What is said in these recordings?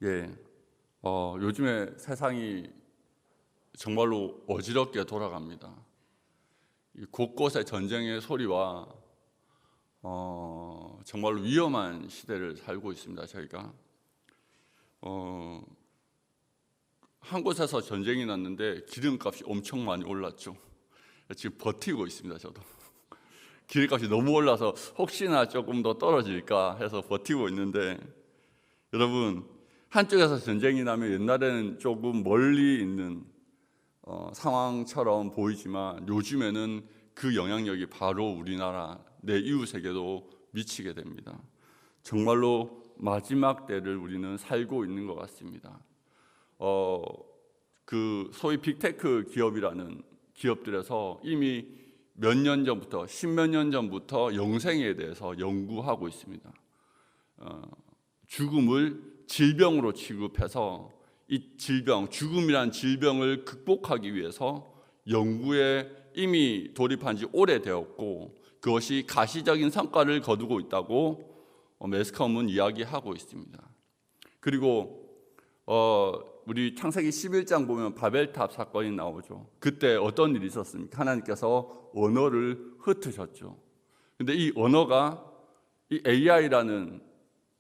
예, 요즘에 세상이 정말로 어지럽게 돌아갑니다. 곳곳에 전쟁의 소리와 정말로 위험한 시대를 살고 있습니다. 저희가 한 곳에서 전쟁이 났는데 기름값이 엄청 많이 올랐죠. 지금 버티고 있습니다. 저도 기름값이 너무 올라서 혹시나 조금 더 떨어질까 해서 버티고 있는데, 여러분, 한쪽에서 전쟁이 나면 옛날에는 조금 멀리 있는 상황처럼 보이지만 요즘에는 그 영향력이 바로 우리나라, 내 이웃에게도 미치게 됩니다. 정말로 마지막 때를 우리는 살고 있는 것 같습니다. 그 소위 빅테크 기업이라는 기업들에서 이미 몇 년 전부터, 십몇 년 전부터 영생에 대해서 연구하고 있습니다. 죽음을 질병으로 취급해서 이 질병, 죽음이란 질병을 극복하기 위해서 연구에 이미 돌입한 지 오래되었고, 그것이 가시적인 성과를 거두고 있다고 매스컴은 이야기하고 있습니다. 그리고 우리 창세기 11장 보면 바벨탑 사건이 나오죠. 그때 어떤 일이 있었습니까? 하나님께서 언어를 흩으셨죠. 근데 이 언어가 이 AI라는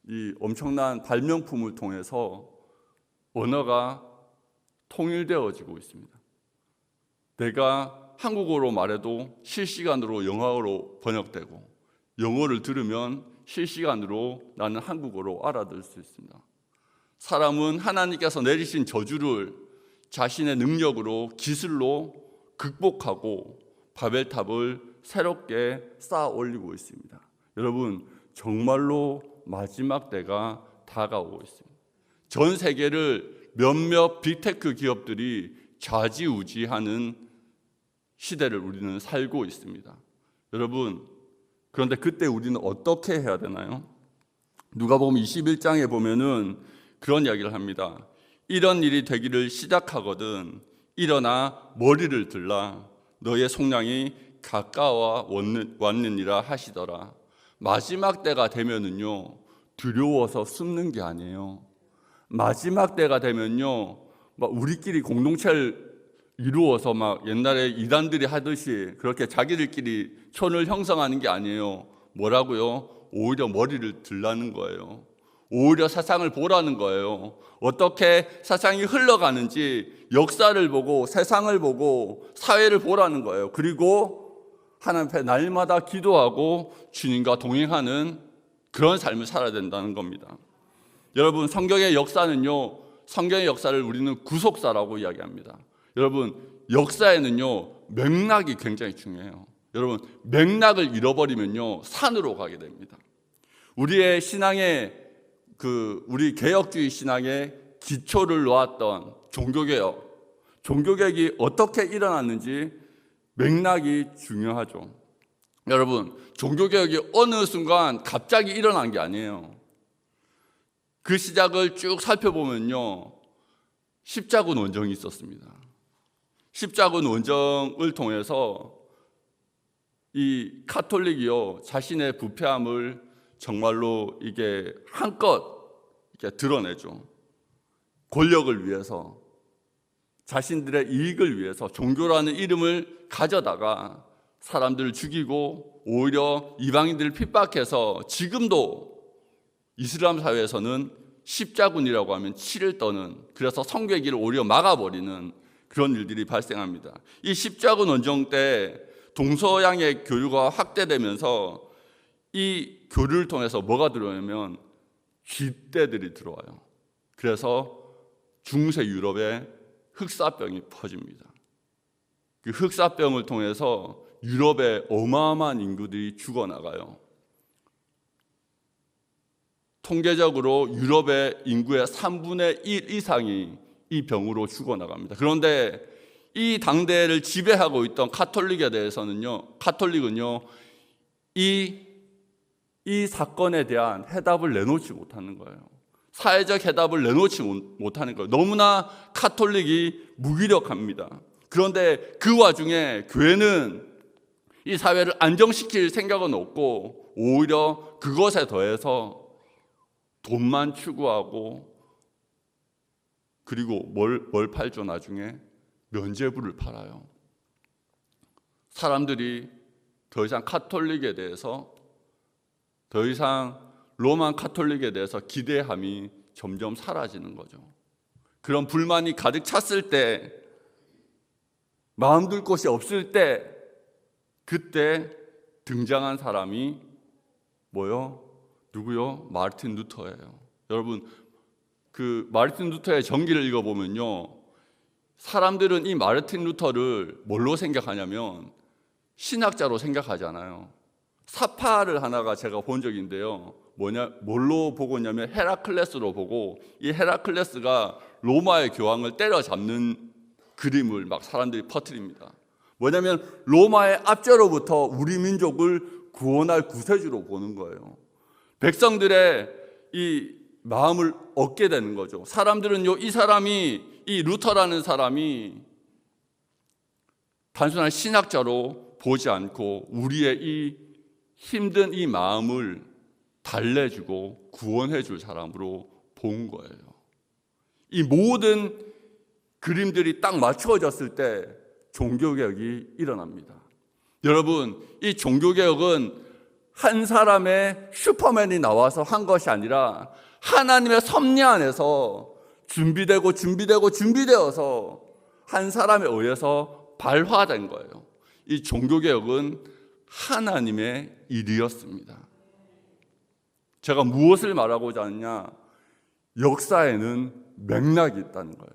이 엄청난 발명품을 통해서 언어가 통일되어지고 있습니다. 내가 한국어로 말해도 실시간으로 영어로 번역되고, 영어를 들으면 실시간으로 나는 한국어로 알아들을 수 있습니다. 사람은 하나님께서 내리신 저주를 자신의 능력으로, 기술로 극복하고 바벨탑을 새롭게 쌓아 올리고 있습니다. 여러분, 정말로 마지막 때가 다가오고 있습니다. 전 세계를 몇몇 빅테크 기업들이 좌지우지하는 시대를 우리는 살고 있습니다. 여러분, 그런데 그때 우리는 어떻게 해야 되나요? 누가복음 21장에 보면은 그런 이야기를 합니다. 이런 일이 되기를 시작하거든 일어나 머리를 들라, 너의 속량이 가까워 왔느니라 하시더라. 마지막 때가 되면은요, 두려워서 숨는 게 아니에요. 마지막 때가 되면요, 막 우리끼리 공동체를 이루어서 막 옛날에 이단들이 하듯이 그렇게 자기들끼리 촌을 형성하는 게 아니에요. 뭐라고요? 오히려 머리를 들라는 거예요. 오히려 세상을 보라는 거예요. 어떻게 세상이 흘러가는지 역사를 보고 세상을 보고 사회를 보라는 거예요. 그리고 하나님 앞에 날마다 기도하고 주님과 동행하는 그런 삶을 살아야 된다는 겁니다. 여러분, 성경의 역사는요, 성경의 역사를 우리는 구속사라고 이야기합니다. 여러분, 역사에는요, 맥락이 굉장히 중요해요. 여러분, 맥락을 잃어버리면요, 산으로 가게 됩니다. 우리의 신앙의 우리 개혁주의 신앙의 기초를 놓았던 종교개혁이 어떻게 일어났는지 맥락이 중요하죠. 여러분, 종교개혁이 어느 순간 갑자기 일어난 게 아니에요. 그 시작을 쭉 살펴보면요, 십자군 원정이 있었습니다. 십자군 원정을 통해서 이 카톨릭이요, 자신의 부패함을 정말로 이게 한껏 이렇게 드러내죠. 권력을 위해서, 자신들의 이익을 위해서 종교라는 이름을 가져다가 사람들을 죽이고 오히려 이방인들을 핍박해서 지금도 이슬람 사회에서는 십자군이라고 하면 치를 떠는, 그래서 성괴기를 오히려 막아버리는 그런 일들이 발생합니다. 이 십자군 원정 때 동서양의 교류가 확대되면서 이 교류를 통해서 뭐가 들어오냐면 쥐떼들이 들어와요. 그래서 중세 유럽에 흑사병이 퍼집니다. 그 흑사병을 통해서 유럽의 어마어마한 인구들이 죽어나가요. 통계적으로 유럽의 인구의 3분의 1 이상이 이 병으로 죽어나갑니다. 그런데 이 당대를 지배하고 있던 카톨릭에 대해서는요, 카톨릭은요, 이 사건에 대한 해답을 내놓지 못하는 거예요. 사회적 해답을 내놓지 못하는 거예요. 너무나 카톨릭이 무기력합니다. 그런데 그 와중에 교회는 이 사회를 안정시킬 생각은 없고 오히려 그것에 더해서 돈만 추구하고 그리고 뭘 팔죠? 나중에 면죄부를 팔아요. 사람들이 더 이상 카톨릭에 대해서, 더 이상 로만 카톨릭에 대해서 기대함이 점점 사라지는 거죠. 그런 불만이 가득 찼을 때, 마음 둘 곳이 없을 때, 그때 등장한 사람이 뭐요? 누구요? 마르틴 루터예요. 여러분, 그 마르틴 루터의 전기를 읽어보면요, 사람들은 이 마르틴 루터를 뭘로 생각하냐면 신학자로 생각하잖아요. 사파를 하나가 제가 본 적인데요, 뭘로 보고 있냐면 헤라클레스로 보고, 이 헤라클레스가 로마의 교황을 때려잡는 그림을 막 사람들이 퍼뜨립니다. 뭐냐면 로마의 압제로부터 우리 민족을 구원할 구세주로 보는 거예요. 백성들의 이 마음을 얻게 되는 거죠. 사람들은요, 이 루터라는 사람이 단순한 신학자로 보지 않고 우리의 이 힘든 이 마음을 달래주고 구원해줄 사람으로 본 거예요. 이 모든 그림들이 딱 맞춰졌을 때 종교개혁이 일어납니다. 여러분, 이 종교개혁은 한 사람의 슈퍼맨이 나와서 한 것이 아니라 하나님의 섭리 안에서 준비되어서 한 사람에 의해서 발화된 거예요. 이 종교개혁은 하나님의 일이었습니다. 제가 무엇을 말하고자 하느냐? 역사에는 맥락이 있다는 거예요.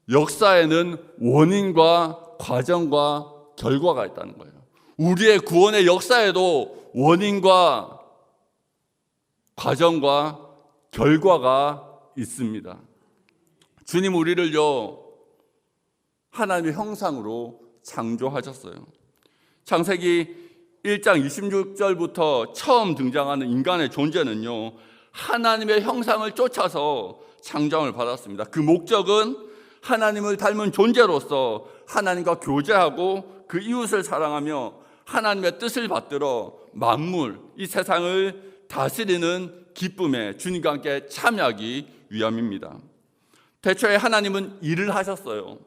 역사에는 원인과 과정과 결과가 있다는 거예요. 우리의 구원의 역사에도 원인과 과정과 결과가 있습니다. 주님 우리를요, 하나님의 형상으로 창조하셨어요. 창세기 1장 26절부터 처음 등장하는 인간의 존재는요, 하나님의 형상을 쫓아서 창조함을 받았습니다. 그 목적은 하나님을 닮은 존재로서 하나님과 교제하고 그 이웃을 사랑하며 하나님의 뜻을 받들어 만물, 이 세상을 다스리는 기쁨에 주님과 함께 참여하기 위함입니다. 대초에 하나님은 일을 하셨어요.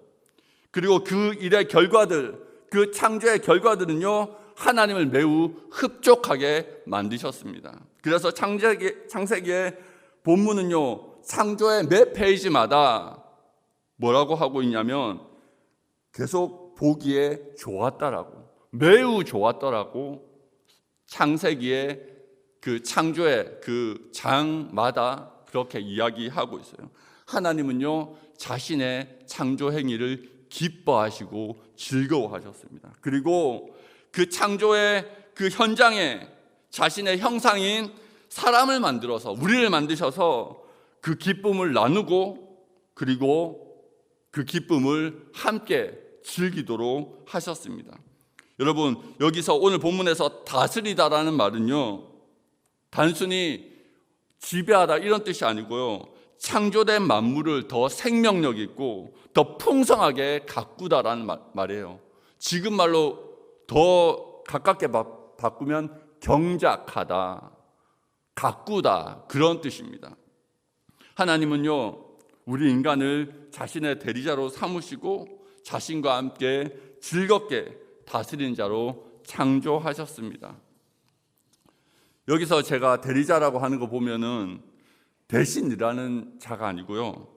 그리고 그 일의 결과들, 그 창조의 결과들은요, 하나님을 매우 흡족하게 만드셨습니다. 그래서 창세기의 본문은요, 창조의 몇 페이지마다 뭐라고 하고 있냐면 계속 보기에 좋았다라고, 매우 좋았더라고, 창세기의 그 창조의 그 장마다 그렇게 이야기하고 있어요. 하나님은요, 자신의 창조 행위를 기뻐하시고 즐거워하셨습니다. 그리고 그 창조의 그 현장에 자신의 형상인 사람을 만들어서, 우리를 만드셔서 그 기쁨을 나누고 그리고 그 기쁨을 함께 즐기도록 하셨습니다. 여러분, 여기서 오늘 본문에서 다스리다라는 말은요, 단순히 지배하다 이런 뜻이 아니고요, 창조된 만물을 더 생명력 있고 더 풍성하게 가꾸다라는 말이에요. 지금 말로 더 가깝게 바꾸면 경작하다, 가꾸다, 그런 뜻입니다. 하나님은요, 우리 인간을 자신의 대리자로 삼으시고 자신과 함께 즐겁게 다스리는 자로 창조하셨습니다. 여기서 제가 대리자라고 하는 거 보면은 대신 일하는 자가 아니고요,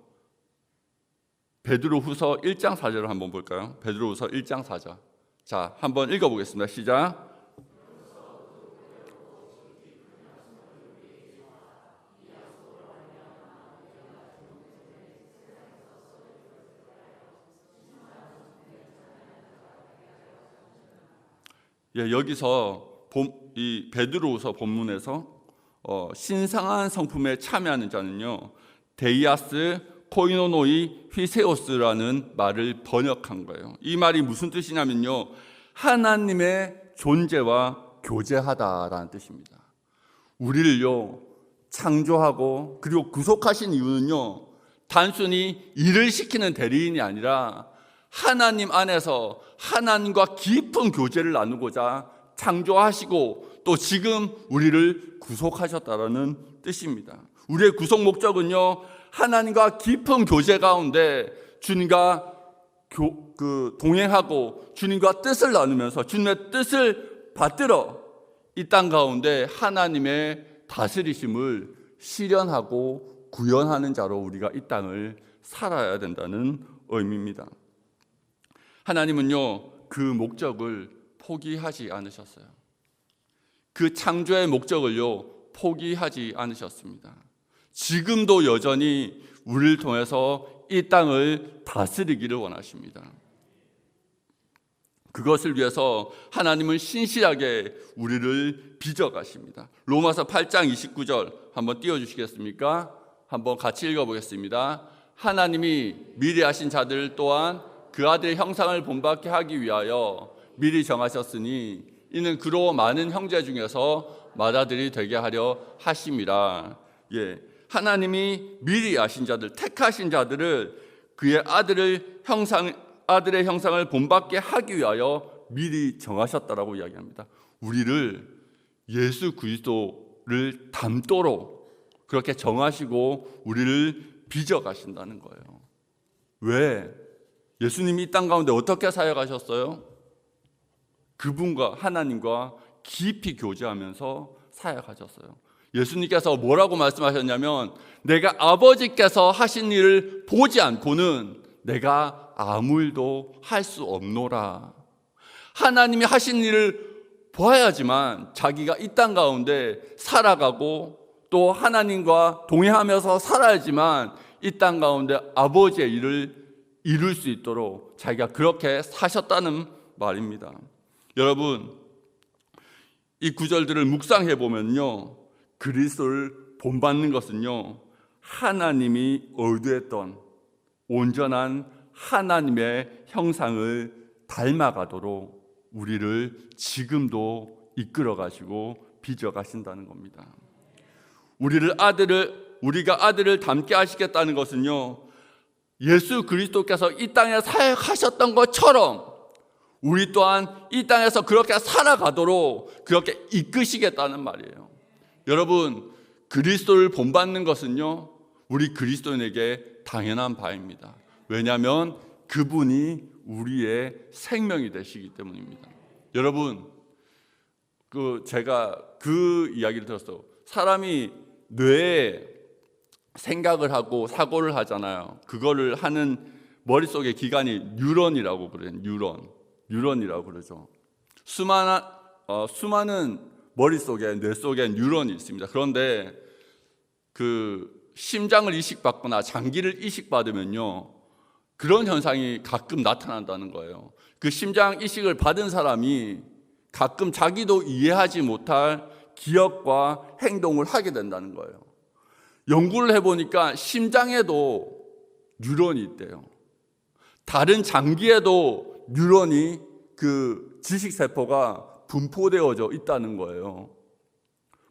베드로후서 1장 4절을 한번 볼까요? 베드로후서 1장 4절. 자, 한번 읽어보겠습니다. 시작. 예, 여기서 이 베드로후서 본문에서 신성한 성품에 참여하는 자는요, 데이아스 코이노노이 휘세오스라는 말을 번역한 거예요. 이 말이 무슨 뜻이냐면요, 하나님의 존재와 교제하다라는 뜻입니다. 우리를요, 창조하고 그리고 구속하신 이유는요, 단순히 일을 시키는 대리인이 아니라 하나님 안에서 하나님과 깊은 교제를 나누고자 창조하시고 또 지금 우리를 구속하셨다라는 뜻입니다. 우리의 구속 목적은요, 하나님과 깊은 교제 가운데 주님과 동행하고 주님과 뜻을 나누면서 주님의 뜻을 받들어 이 땅 가운데 하나님의 다스리심을 실현하고 구현하는 자로 우리가 이 땅을 살아야 된다는 의미입니다. 하나님은요, 그 목적을 포기하지 않으셨어요. 그 창조의 목적을요, 포기하지 않으셨습니다. 지금도 여전히 우리를 통해서 이 땅을 다스리기를 원하십니다. 그것을 위해서 하나님은 신실하게 우리를 빚어가십니다. 로마서 8장 29절 한번 띄워주시겠습니까? 한번 같이 읽어보겠습니다. 하나님이 미리 하신 자들 또한 그 아들의 형상을 본받게 하기 위하여 미리 정하셨으니 이는 그로 많은 형제 중에서 맏아들이 되게 하려 하심이라. 하나님이 미리 아신 자들, 택하신 자들을 그의 아들의 형상을 본받게 하기 위하여 미리 정하셨다라고 이야기합니다. 우리를 예수 그리스도를 닮도록 그렇게 정하시고 우리를 빚어가신다는 거예요. 왜? 예수님이 이 땅 가운데 어떻게 사역하셨어요? 그분과 하나님과 깊이 교제하면서 사역하셨어요. 예수님께서 뭐라고 말씀하셨냐면 내가 아버지께서 하신 일을 보지 않고는 내가 아무 일도 할 수 없노라. 하나님이 하신 일을 보아야지만 자기가 이 땅 가운데 살아가고 또 하나님과 동행하면서 살아야지만 이 땅 가운데 아버지의 일을 이룰 수 있도록 자기가 그렇게 사셨다는 말입니다. 여러분, 이 구절들을 묵상해 보면요, 그리스도를 본받는 것은요, 하나님이 의도했던 온전한 하나님의 형상을 닮아가도록 우리를 지금도 이끌어 가시고 빚어 가신다는 겁니다. 우리가 아들을 닮게 하시겠다는 것은요, 예수 그리스도께서 이 땅에 사역하셨던 것처럼 우리 또한 이 땅에서 그렇게 살아가도록 그렇게 이끄시겠다는 말이에요. 여러분, 그리스도를 본받는 것은요, 우리 그리스도인에게 당연한 바입니다. 왜냐하면 그분이 우리의 생명이 되시기 때문입니다. 여러분, 제가 그 이야기를 들었어요. 사람이 뇌에 생각을 하고 사고를 하잖아요. 그거를 하는 머릿속의 기관이 뉴런이라고 그래요. 뉴런이라고 그러죠. 수많은 머릿속에, 뇌 속에 뉴런이 있습니다. 그런데 심장을 이식받거나 장기를 이식받으면요, 그런 현상이 가끔 나타난다는 거예요. 그 심장 이식을 받은 사람이 가끔 자기도 이해하지 못할 기억과 행동을 하게 된다는 거예요. 연구를 해보니까 심장에도 뉴런이 있대요. 다른 장기에도 뉴런이 지식세포가 분포되어져 있다는 거예요.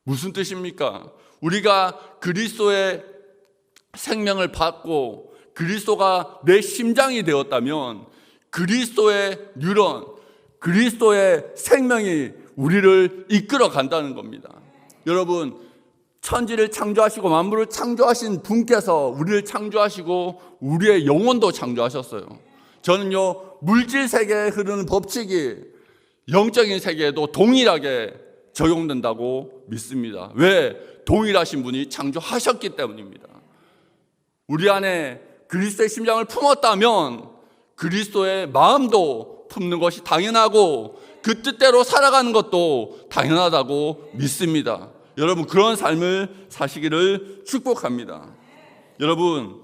무슨 뜻입니까? 우리가 그리스도의 생명을 받고 그리스도가 내 심장이 되었다면 그리스도의 뉴런, 그리스도의 생명이 우리를 이끌어 간다는 겁니다. 여러분, 천지를 창조하시고 만물을 창조하신 분께서 우리를 창조하시고 우리의 영혼도 창조하셨어요. 저는요, 물질 세계에 흐르는 법칙이 영적인 세계에도 동일하게 적용된다고 믿습니다. 왜? 동일하신 분이 창조하셨기 때문입니다. 우리 안에 그리스도의 심장을 품었다면 그리스도의 마음도 품는 것이 당연하고 그 뜻대로 살아가는 것도 당연하다고 믿습니다. 여러분, 그런 삶을 사시기를 축복합니다. 여러분,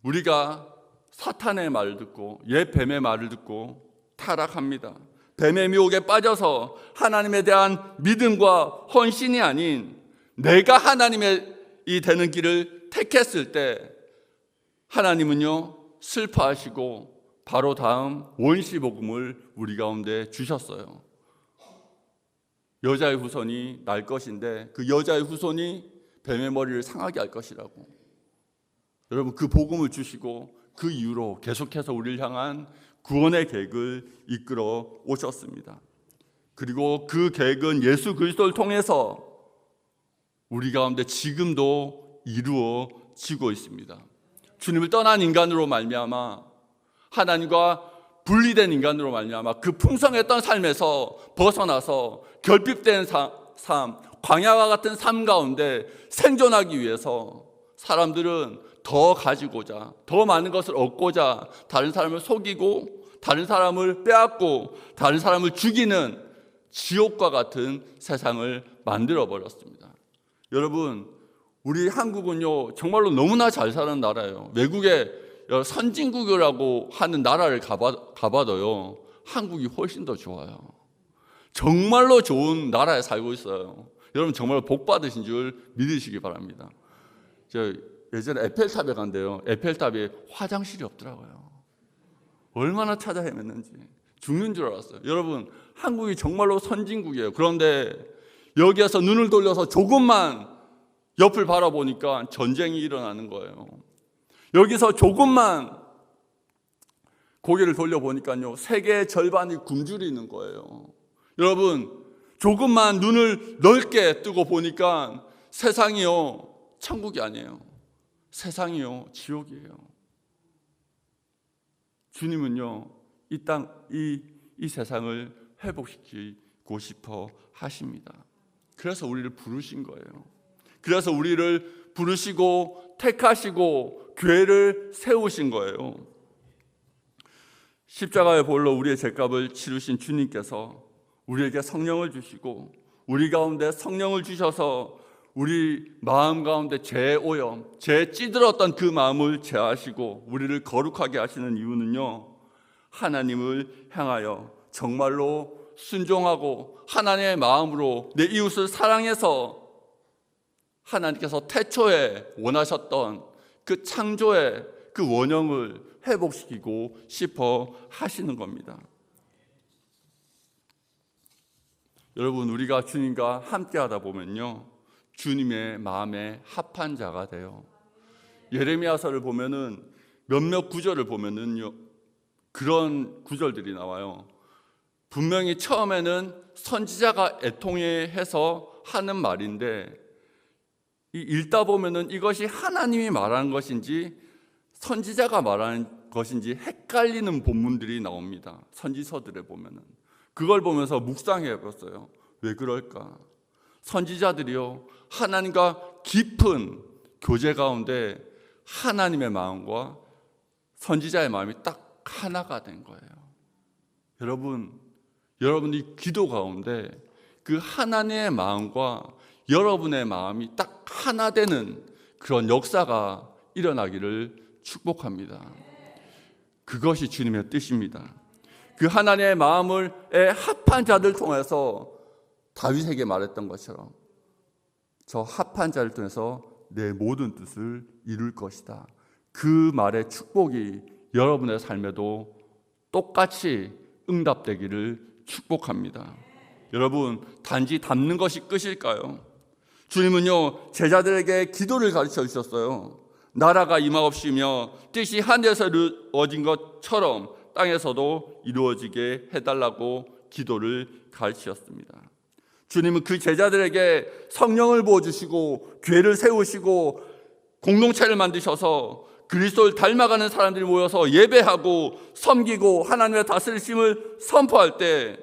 우리가 사탄의 말을 듣고 옛 뱀의 말을 듣고 타락합니다. 뱀의 미혹에 빠져서 하나님에 대한 믿음과 헌신이 아닌 내가 하나님의 이 되는 길을 택했을 때 하나님은요, 슬퍼하시고 바로 다음 원시복음을 우리 가운데 주셨어요. 여자의 후손이 날 것인데 그 여자의 후손이 뱀의 머리를 상하게 할 것이라고. 여러분, 그 복음을 주시고 그 이후로 계속해서 우리를 향한 구원의 계획을 이끌어 오셨습니다. 그리고 그 계획은 예수 그리스도를 통해서 우리 가운데 지금도 이루어지고 있습니다. 주님을 떠난 인간으로 말미암아, 하나님과 분리된 인간으로 말미암아 그 풍성했던 삶에서 벗어나서 결핍된 삶, 광야와 같은 삶 가운데 생존하기 위해서 사람들은 더 가지고자, 더 많은 것을 얻고자 다른 사람을 속이고 다른 사람을 빼앗고 다른 사람을 죽이는 지옥과 같은 세상을 만들어 버렸습니다. 여러분, 우리 한국은요 정말로 너무나 잘 사는 나라예요. 외국에 선진국이라고 하는 나라를 가봐도요 한국이 훨씬 더 좋아요. 정말로 좋은 나라에 살고 있어요. 여러분 정말 복 받으신 줄 믿으시기 바랍니다. 저 예전에 에펠탑에 간대요. 에펠탑에 화장실이 없더라고요. 얼마나 찾아 헤맸는지 죽는 줄 알았어요. 여러분, 한국이 정말로 선진국이에요. 그런데 여기에서 눈을 돌려서 조금만 옆을 바라보니까 전쟁이 일어나는 거예요. 여기서 조금만 고개를 돌려보니까요 세계의 절반이 굶주리는 거예요. 여러분, 조금만 눈을 넓게 뜨고 보니까 세상이요 천국이 아니에요. 세상이요 지옥이에요. 주님은요 이 세상을 회복시키고 싶어 하십니다. 그래서 우리를 부르신 거예요. 그래서 우리를 부르시고 택하시고 교회를 세우신 거예요. 십자가의 보혈로 우리의 죄값을 치르신 주님께서 우리에게 성령을 주시고 우리 가운데 성령을 주셔서 우리 마음 가운데 죄 오염, 죄 찌들었던 그 마음을 제하시고 우리를 거룩하게 하시는 이유는요 하나님을 향하여 정말로 순종하고 하나님의 마음으로 내 이웃을 사랑해서 하나님께서 태초에 원하셨던 그 창조의 그 원형을 회복시키고 싶어 하시는 겁니다. 여러분, 우리가 주님과 함께 하다 보면요 주님의 마음에 합한 자가 돼요. 예레미야서를 보면은 몇몇 구절을 보면은요 그런 구절들이 나와요. 분명히 처음에는 선지자가 애통해서 하는 말인데 읽다 보면은 이것이 하나님이 말하는 것인지 선지자가 말하는 것인지 헷갈리는 본문들이 나옵니다. 선지서들에 보면은 그걸 보면서 묵상해 봤어요. 왜 그럴까? 선지자들이요 하나님과 깊은 교제 가운데 하나님의 마음과 선지자의 마음이 딱 하나가 된 거예요. 여러분이 기도 가운데 그 하나님의 마음과 여러분의 마음이 딱 하나 되는 그런 역사가 일어나기를 축복합니다. 그것이 주님의 뜻입니다. 그 하나님의 마음을 합한 자들 통해서 다윗에게 말했던 것처럼 저 합한 자를 통해서 내 모든 뜻을 이룰 것이다. 그 말의 축복이 여러분의 삶에도 똑같이 응답되기를 축복합니다. 여러분, 단지 담는 것이 끝일까요? 주님은요 제자들에게 기도를 가르쳐 주셨어요. 나라가 임하옵시며 뜻이 하늘에서 이루어진 것처럼 땅에서도 이루어지게 해달라고 기도를 가르치셨습니다. 주님은 그 제자들에게 성령을 부어주시고 교회를 세우시고 공동체를 만드셔서 그리스도를 닮아가는 사람들이 모여서 예배하고 섬기고 하나님의 다스리심을 선포할 때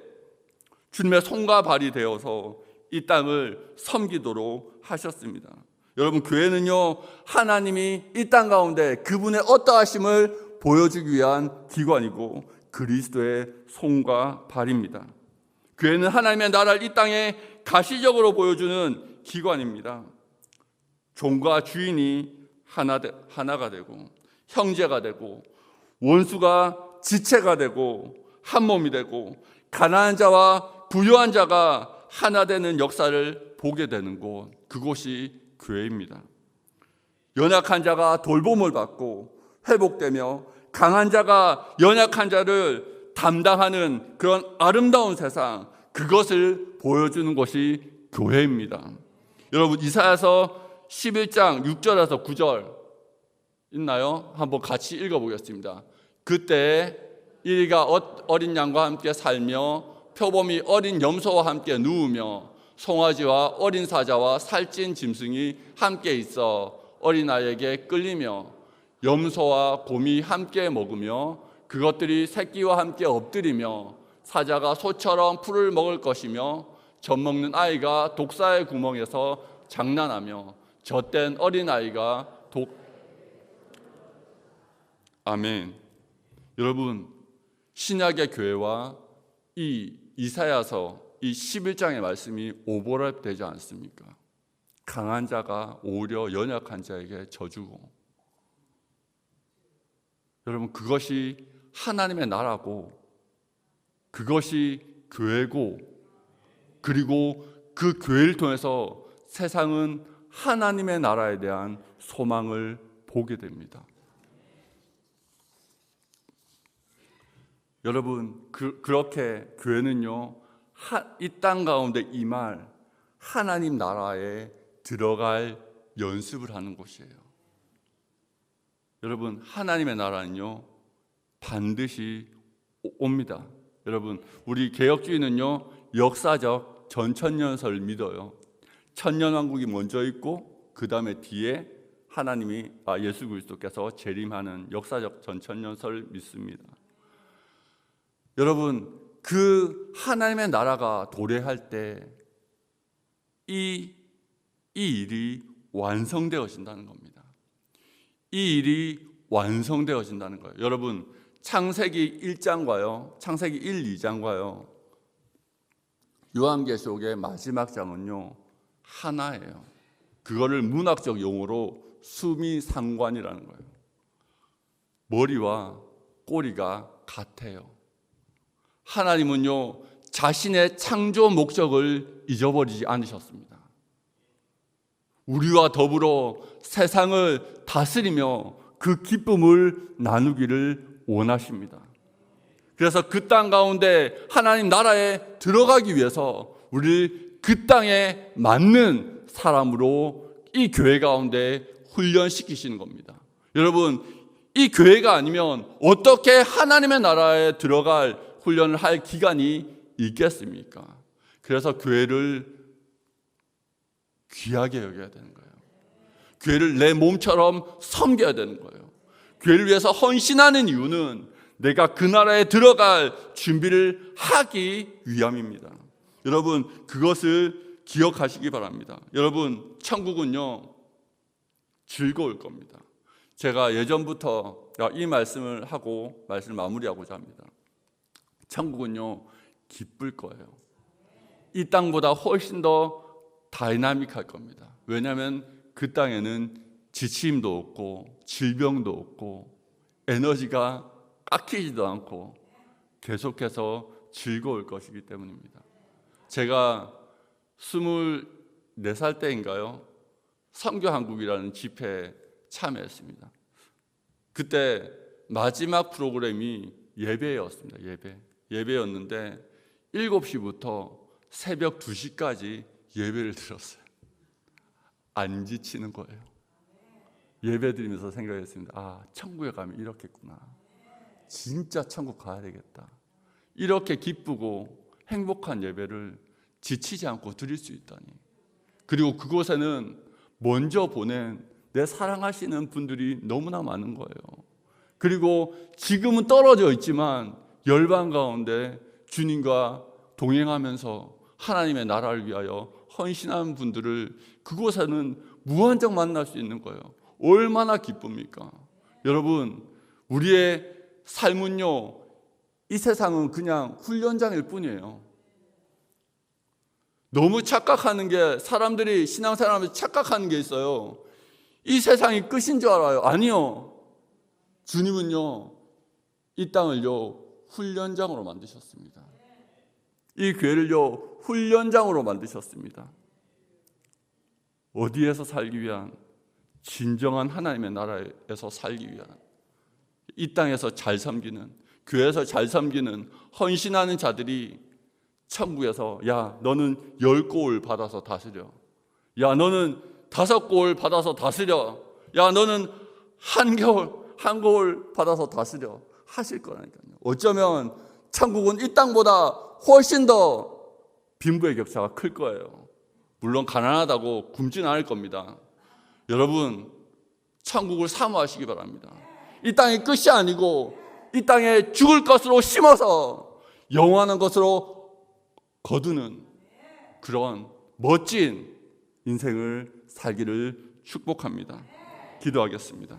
주님의 손과 발이 되어서 이 땅을 섬기도록 하셨습니다. 여러분, 교회는요 하나님이 이 땅 가운데 그분의 어떠하심을 보여주기 위한 기관이고 그리스도의 손과 발입니다. 교회는 하나님의 나라를 이 땅에 가시적으로 보여주는 기관입니다. 종과 주인이 하나가 되고 형제가 되고 원수가 지체가 되고 한 몸이 되고 가난한 자와 부유한 자가 하나 되는 역사를 보게 되는 곳, 그곳이 교회입니다. 연약한 자가 돌봄을 받고 회복되며 강한 자가 연약한 자를 담당하는 그런 아름다운 세상, 그것을 보여주는 것이 교회입니다. 여러분, 이사야서 11장 6절에서 9절 있나요? 한번 같이 읽어보겠습니다. 그때 이리가 어린 양과 함께 살며 표범이 어린 염소와 함께 누우며 송아지와 어린 사자와 살찐 짐승이 함께 있어 어린아이에게 끌리며 염소와 곰이 함께 먹으며 그것들이 새끼와 함께 엎드리며 사자가 소처럼 풀을 먹을 것이며 젖먹는 아이가 독사의 구멍에서 장난하며 젖된 어린아이가 아멘. 여러분, 신약의 교회와 이 이사야서 이 11장의 말씀이 오버랩 되지 않습니까? 강한 자가 오히려 연약한 자에게 져주고, 여러분, 그것이 하나님의 나라고 그것이 교회고, 그리고 그 교회를 통해서 세상은 하나님의 나라에 대한 소망을 보게 됩니다. 여러분, 그렇게 교회는요, 이 땅 가운데 임할 하나님 나라에 들어갈 연습을 하는 곳이에요. 여러분, 하나님의 나라는요, 반드시 옵니다. 여러분, 우리 개혁주의는요, 역사적 전천년설을 믿어요. 천년왕국이 먼저 있고 그 다음에 뒤에 하나님이 예수 그리스도께서 재림하는 역사적 전천년설을 믿습니다. 여러분, 그 하나님의 나라가 도래할 때 이 일이 완성되어진다는 겁니다. 이 일이 완성되어진다는 거예요. 여러분, 창세기 1장과요, 창세기 1, 2장과요, 요한계시록의 마지막 장은요, 하나예요. 그거를 문학적 용어로 수미상관이라는 거예요. 머리와 꼬리가 같아요. 하나님은요, 자신의 창조 목적을 잊어버리지 않으셨습니다. 우리와 더불어 세상을 다스리며 그 기쁨을 나누기를 원하십니다. 그래서 그 땅 가운데 하나님 나라에 들어가기 위해서 우리를 그 땅에 맞는 사람으로 이 교회 가운데 훈련시키시는 겁니다. 여러분, 이 교회가 아니면 어떻게 하나님의 나라에 들어갈 훈련을 할 기간이 있겠습니까? 그래서 교회를 귀하게 여겨야 되는 거예요. 교회를 내 몸처럼 섬겨야 되는 거예요. 교회를 위해서 헌신하는 이유는 내가 그 나라에 들어갈 준비를 하기 위함입니다. 여러분, 그것을 기억하시기 바랍니다. 여러분, 천국은요, 즐거울 겁니다. 제가 예전부터 이 말씀을 하고 말씀을 마무리하고자 합니다. 천국은요, 기쁠 거예요. 이 땅보다 훨씬 더 다이나믹할 겁니다. 왜냐하면 그 땅에는 지침도 없고 질병도 없고 에너지가 깎이지도 않고 계속해서 즐거울 것이기 때문입니다. 제가 24살 때인가요? 선교한국이라는 집회에 참여했습니다. 그때 마지막 프로그램이 예배였습니다. 예배였는데 7시부터 새벽 2시까지 예배를 드렸어요. 안 지치는 거예요. 예배 드리면서 생각했습니다. 천국에 가면 이렇겠구나. 진짜 천국 가야 되겠다. 이렇게 기쁘고 행복한 예배를 지치지 않고 드릴 수 있다니. 그리고 그곳에는 먼저 보낸 내 사랑하시는 분들이 너무나 많은 거예요. 그리고 지금은 떨어져 있지만 열방 가운데 주님과 동행하면서 하나님의 나라를 위하여 헌신하는 분들을 그곳에는 무한정 만날 수 있는 거예요. 얼마나 기쁩니까? 여러분, 우리의 삶은요, 이 세상은 그냥 훈련장일 뿐이에요. 너무 착각하는 게, 사람들이 신앙생활하면서 착각하는 게 있어요. 이 세상이 끝인 줄 알아요. 아니요. 주님은요, 이 땅을요, 훈련장으로 만드셨습니다. 이 교회를요, 훈련장으로 만드셨습니다. 어디에서 살기 위한? 진정한 하나님의 나라에서 살기 위한, 이 땅에서 잘 섬기는, 교회에서 잘 섬기는 헌신하는 자들이 천국에서, 야, 너는 10골 받아서 다스려. 야, 너는 5골 받아서 다스려. 야, 너는 한 골 받아서 다스려. 하실 거라니까요. 어쩌면 천국은 이 땅보다 훨씬 더 빈부의 격차가 클 거예요. 물론 가난하다고 굶지는 않을 겁니다. 여러분, 천국을 사모하시기 바랍니다. 이 땅이 끝이 아니고 이 땅에 죽을 것으로 심어서 영원한 것으로 거두는 그런 멋진 인생을 살기를 축복합니다. 기도하겠습니다.